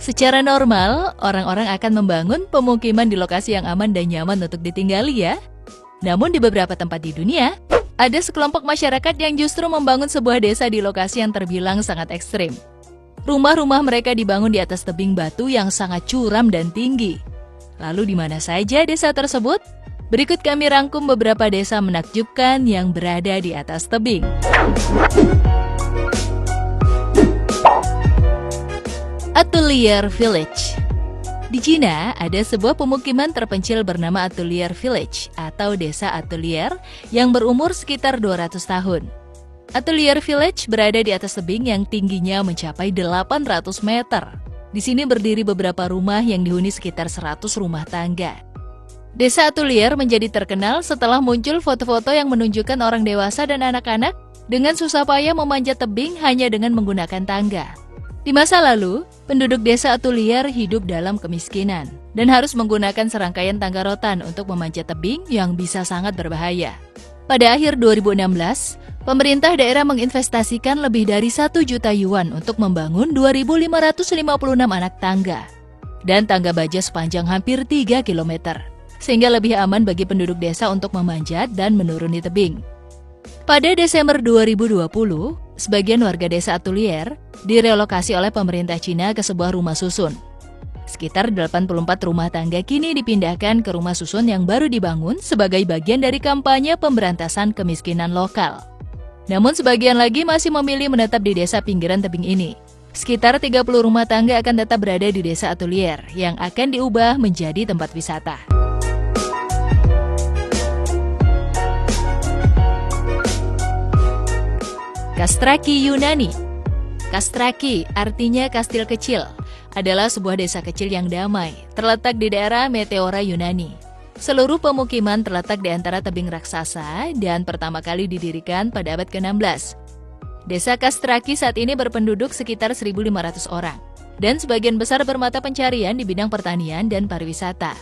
Secara normal, orang-orang akan membangun pemukiman di lokasi yang aman dan nyaman untuk ditinggali ya. Namun di beberapa tempat di dunia, ada sekelompok masyarakat yang justru membangun sebuah desa di lokasi yang terbilang sangat ekstrim. Rumah-rumah mereka dibangun di atas tebing batu yang sangat curam dan tinggi. Lalu di mana saja desa tersebut? Berikut kami rangkum beberapa desa menakjubkan yang berada di atas tebing. Atelier Village. Di Cina, ada sebuah pemukiman terpencil bernama Atelier Village atau Desa Atelier yang berumur sekitar 200 tahun. Atelier Village berada di atas tebing yang tingginya mencapai 800 meter. Di sini berdiri beberapa rumah yang dihuni sekitar 100 rumah tangga. Desa Atelier menjadi terkenal setelah muncul foto-foto yang menunjukkan orang dewasa dan anak-anak dengan susah payah memanjat tebing hanya dengan menggunakan tangga. Di masa lalu, penduduk desa Atelier hidup dalam kemiskinan dan harus menggunakan serangkaian tangga rotan untuk memanjat tebing yang bisa sangat berbahaya. Pada akhir 2016, pemerintah daerah menginvestasikan lebih dari 1 juta yuan untuk membangun 2.556 anak tangga dan tangga baja sepanjang hampir 3 km, sehingga lebih aman bagi penduduk desa untuk memanjat dan menuruni tebing. Pada Desember 2020, sebagian warga desa Atelier direlokasi oleh pemerintah Cina ke sebuah rumah susun. Sekitar 84 rumah tangga kini dipindahkan ke rumah susun yang baru dibangun sebagai bagian dari kampanye pemberantasan kemiskinan lokal. Namun sebagian lagi masih memilih menetap di desa pinggiran tebing ini. Sekitar 30 rumah tangga akan tetap berada di desa Atelier yang akan diubah menjadi tempat wisata. Kastraki, Yunani. Kastraki, artinya kastil kecil, adalah sebuah desa kecil yang damai, terletak di daerah Meteora, Yunani. Seluruh pemukiman terletak di antara tebing raksasa dan pertama kali didirikan pada abad ke-16. Desa Kastraki saat ini berpenduduk sekitar 1.500 orang, dan sebagian besar bermata pencarian di bidang pertanian dan pariwisata.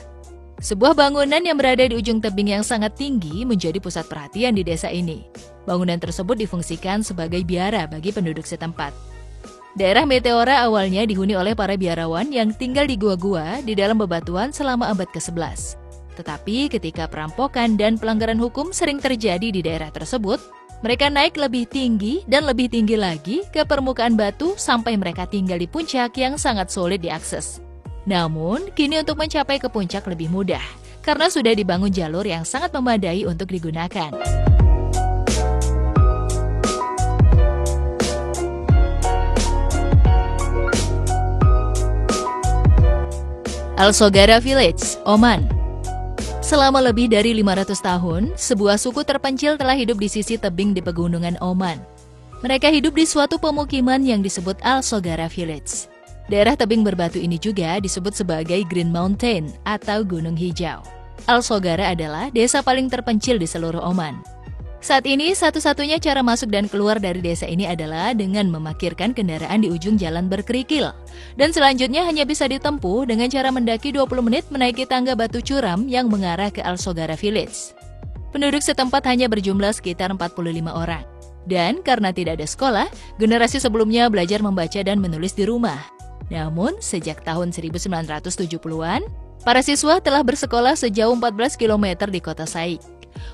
Sebuah bangunan yang berada di ujung tebing yang sangat tinggi menjadi pusat perhatian di desa ini. Bangunan tersebut difungsikan sebagai biara bagi penduduk setempat. Daerah Meteora awalnya dihuni oleh para biarawan yang tinggal di gua-gua di dalam bebatuan selama abad ke-11. Tetapi ketika perampokan dan pelanggaran hukum sering terjadi di daerah tersebut, mereka naik lebih tinggi dan lebih tinggi lagi ke permukaan batu sampai mereka tinggal di puncak yang sangat sulit diakses. Namun, kini untuk mencapai ke puncak lebih mudah, karena sudah dibangun jalur yang sangat memadai untuk digunakan. Al-Sogara Village, Oman. Selama lebih dari 500 tahun, sebuah suku terpencil telah hidup di sisi tebing di pegunungan Oman. Mereka hidup di suatu pemukiman yang disebut Al-Sogara Village. Daerah tebing berbatu ini juga disebut sebagai Green Mountain atau Gunung Hijau. Al-Sogara adalah desa paling terpencil di seluruh Oman. Saat ini, satu-satunya cara masuk dan keluar dari desa ini adalah dengan memarkirkan kendaraan di ujung jalan berkerikil. Dan selanjutnya hanya bisa ditempuh dengan cara mendaki 20 menit menaiki tangga batu curam yang mengarah ke Al-Sogara Village. Penduduk setempat hanya berjumlah sekitar 45 orang. Dan karena tidak ada sekolah, generasi sebelumnya belajar membaca dan menulis di rumah. Namun, sejak tahun 1970-an, para siswa telah bersekolah sejauh 14 km di kota Saik.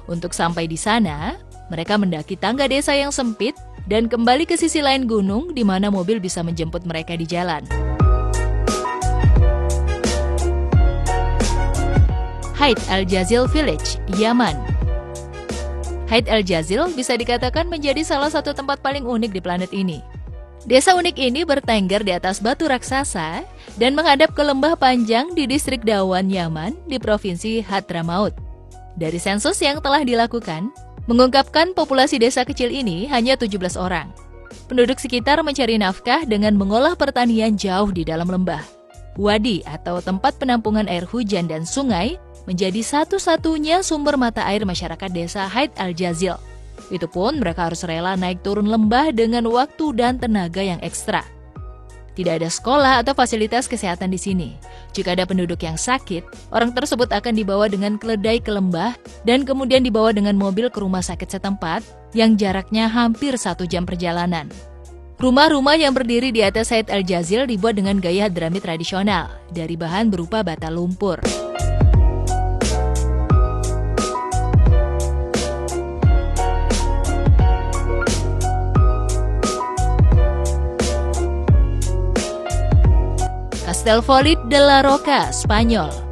Untuk sampai di sana, mereka mendaki tangga desa yang sempit dan kembali ke sisi lain gunung di mana mobil bisa menjemput mereka di jalan. Haid Al-Jazil Village, Yaman. Haid Al-Jazil bisa dikatakan menjadi salah satu tempat paling unik di planet ini. Desa unik ini bertengger di atas batu raksasa dan menghadap ke lembah panjang di distrik Dawan, Yaman di provinsi Hadramaut. Dari sensus yang telah dilakukan, mengungkapkan populasi desa kecil ini hanya 17 orang. Penduduk sekitar mencari nafkah dengan mengolah pertanian jauh di dalam lembah. Wadi atau tempat penampungan air hujan dan sungai menjadi satu-satunya sumber mata air masyarakat desa Haid Al-Jazil. Itu pun mereka harus rela naik turun lembah dengan waktu dan tenaga yang ekstra. Tidak ada sekolah atau fasilitas kesehatan di sini. Jika ada penduduk yang sakit, orang tersebut akan dibawa dengan keledai ke lembah dan kemudian dibawa dengan mobil ke rumah sakit setempat yang jaraknya hampir 1 jam perjalanan. Rumah-rumah yang berdiri di atas Said Al-Jazil dibuat dengan gaya Hadramit tradisional, dari bahan berupa bata lumpur. Castellfollit de la Roca, Spanyol.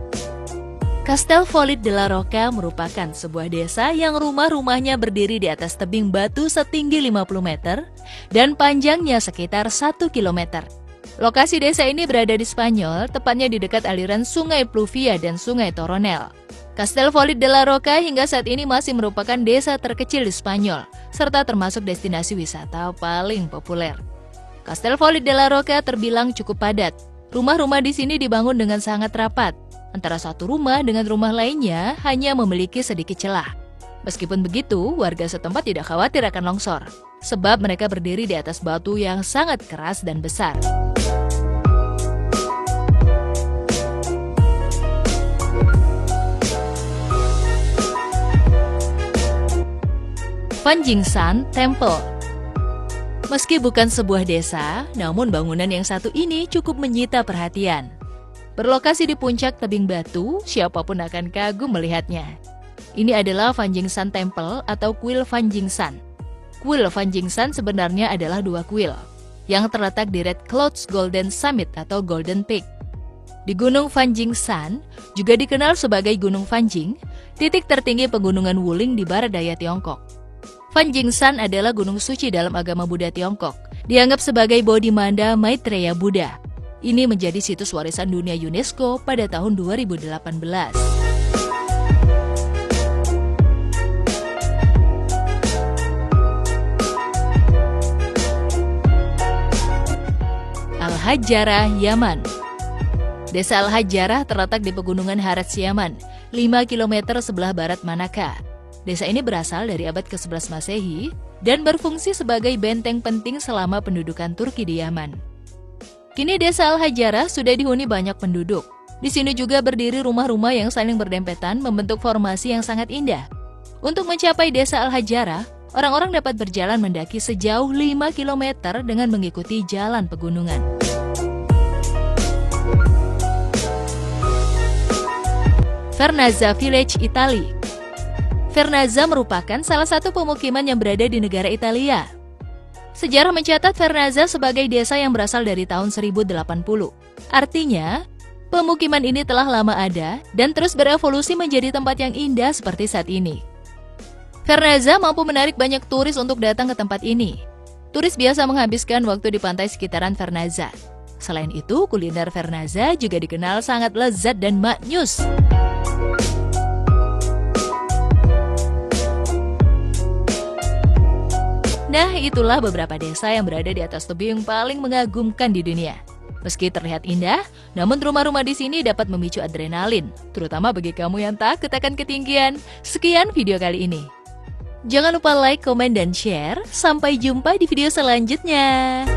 Castellfollit de la Roca merupakan sebuah desa yang rumah-rumahnya berdiri di atas tebing batu setinggi 50 meter dan panjangnya sekitar 1 km. Lokasi desa ini berada di Spanyol, tepatnya di dekat aliran Sungai Pluvia dan Sungai Toronel. Castellfollit de la Roca hingga saat ini masih merupakan desa terkecil di Spanyol, serta termasuk destinasi wisata paling populer. Castellfollit de la Roca terbilang cukup padat. Rumah-rumah di sini dibangun dengan sangat rapat. Antara satu rumah dengan rumah lainnya hanya memiliki sedikit celah. Meskipun begitu, warga setempat tidak khawatir akan longsor, sebab mereka berdiri di atas batu yang sangat keras dan besar. Fanjingsan Temple. Meski bukan sebuah desa, namun bangunan yang satu ini cukup menyita perhatian. Berlokasi di puncak tebing batu, siapapun akan kagum melihatnya. Ini adalah Fanjingsan Temple atau kuil Fanjingsan. Kuil Fanjingsan sebenarnya adalah dua kuil, yang terletak di Red Clouds Golden Summit atau Golden Peak. Di Gunung Fanjingsan, juga dikenal sebagai Gunung Fanjing, titik tertinggi pegunungan Wuling di barat daya Tiongkok. Fanjingsan adalah gunung suci dalam agama Buddha Tiongkok, dianggap sebagai Bodhimanda Maitreya Buddha. Ini menjadi situs warisan dunia UNESCO pada tahun 2018. Al-Hajarah, Yaman. Desa Al-Hajarah terletak di pegunungan Harats, Yaman, 5 km sebelah barat Manaka. Desa ini berasal dari abad ke-11 Masehi dan berfungsi sebagai benteng penting selama pendudukan Turki di Yaman. Kini desa Al-Hajarah sudah dihuni banyak penduduk. Di sini juga berdiri rumah-rumah yang saling berdempetan membentuk formasi yang sangat indah. Untuk mencapai desa Al-Hajarah, orang-orang dapat berjalan mendaki sejauh 5 km dengan mengikuti jalan pegunungan. Vernazza Village, Italia. Vernazza merupakan salah satu pemukiman yang berada di negara Italia. Sejarah mencatat Vernazza sebagai desa yang berasal dari tahun 1080. Artinya, pemukiman ini telah lama ada dan terus berevolusi menjadi tempat yang indah seperti saat ini. Vernazza mampu menarik banyak turis untuk datang ke tempat ini. Turis biasa menghabiskan waktu di pantai sekitaran Vernazza. Selain itu, kuliner Vernazza juga dikenal sangat lezat dan maknyus. Nah, itulah beberapa desa yang berada di atas tebing paling mengagumkan di dunia. Meski terlihat indah, namun rumah-rumah di sini dapat memicu adrenalin, terutama bagi kamu yang takut akan ketinggian. Sekian video kali ini. Jangan lupa like, komen, dan share. Sampai jumpa di video selanjutnya.